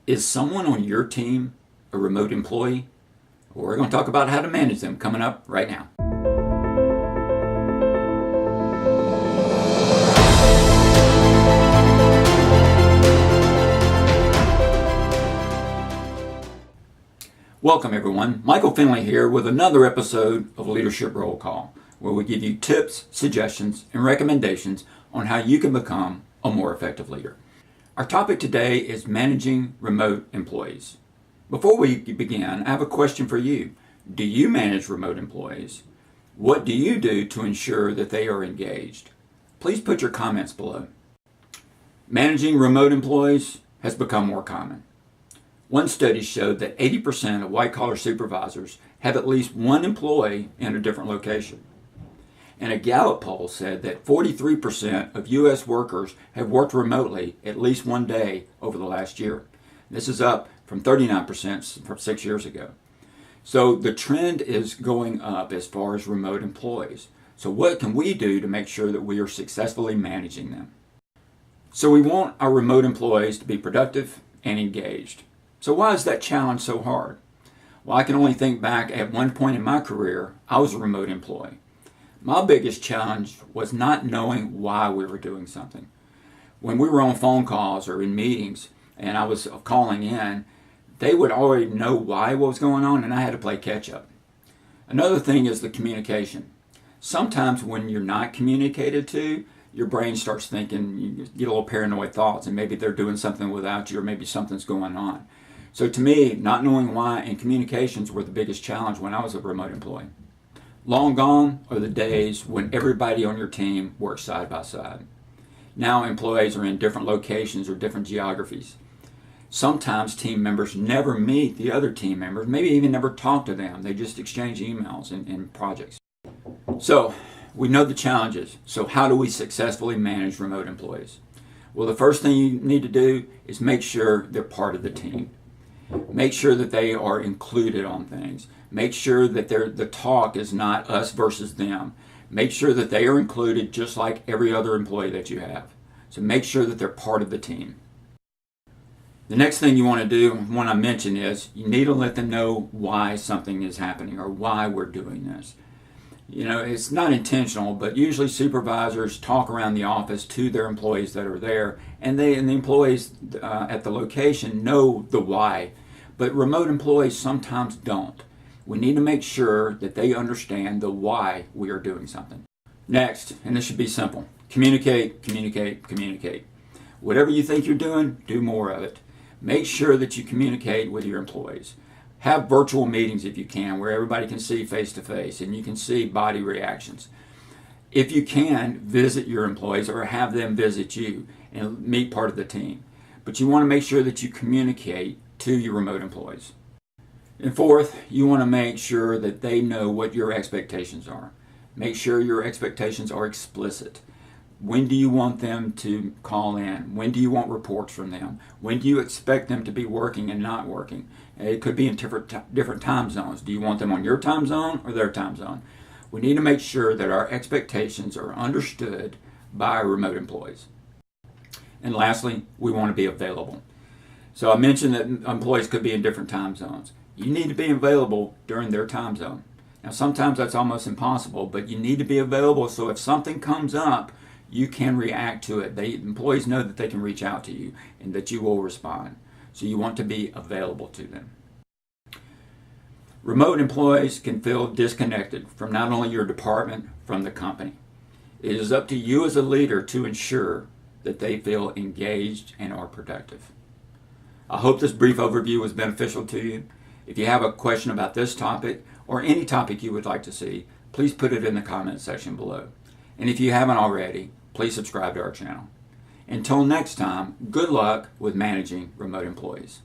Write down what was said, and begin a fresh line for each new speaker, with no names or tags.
Is someone on your team a remote employee? We're going to talk about how to manage them coming up right now. Welcome everyone. Michael Finley here with another episode of Leadership Roll Call, where we give you tips, suggestions, and recommendations on how you can become a more effective leader. Our topic today is managing remote employees. Before we begin, I have a question for you. Do you manage remote employees? What do you do to ensure that they are engaged? Please put your comments below. Managing remote employees has become more common. One study showed that 80% of white-collar supervisors have at least one employee in a different location. And a Gallup poll said that 43% of U.S. workers have worked remotely at least one day over the last year. This is up from 39% from 6 years ago. So the trend is going up as far as remote employees. So what can we do to make sure that we are successfully managing them? So we want our remote employees to be productive and engaged. So why is that challenge so hard? Well, I can only think back at one point in my career, I was a remote employee. My biggest challenge was not knowing why we were doing something. When we were on phone calls or in meetings and I was calling in, they would already know why what was going on and I had to play catch up. Another thing is the communication. Sometimes when you're not communicated to, your brain starts thinking, you get a little paranoid thoughts and maybe they're doing something without you or maybe something's going on. So to me, not knowing why and communications were the biggest challenge when I was a remote employee. Long gone are the days when everybody on your team works side by side. Now employees are in different locations or different geographies. Sometimes team members never meet the other team members, maybe even never talk to them. They just exchange emails and projects. So we know the challenges. So how do we successfully manage remote employees? Well, the first thing you need to do is make sure they're part of the team. Make sure that they are included on things. Make sure that the talk is not us versus them. Make sure that they are included just like every other employee that you have. So make sure that they're part of the team. The next thing you want to do, when I mention is, you need to let them know why something is happening or why we're doing this. You know, it's not intentional, but usually supervisors talk around the office to their employees that are there, and the employees at the location know the why. But remote employees sometimes don't. We need to make sure that they understand the why we are doing something. Next, and this should be simple, communicate, communicate, communicate. Whatever you think you're doing, do more of it. Make sure that you communicate with your employees. Have virtual meetings if you can, where everybody can see face to face and you can see body reactions. If you can, visit your employees or have them visit you and meet part of the team. But you want to make sure that you communicate to your remote employees. And fourth, you want to make sure that they know what your expectations are. Make sure your expectations are explicit. When do you want them to call in? When do you want reports from them? When do you expect them to be working and not working? It could be in different time zones. Do you want them on your time zone or their time zone? We need to make sure that our expectations are understood by our remote employees. And lastly, we want to be available. So I mentioned that employees could be in different time zones. You need to be available during their time zone. Now sometimes that's almost impossible, but you need to be available so if something comes up, you can react to it. Employees know that they can reach out to you and that you will respond. So you want to be available to them. Remote employees can feel disconnected from not only your department, from the company. It is up to you as a leader to ensure that they feel engaged and are productive. I hope this brief overview was beneficial to you. If you have a question about this topic or any topic you would like to see, please put it in the comment section below. And if you haven't already, please subscribe to our channel. Until next time, good luck with managing remote employees.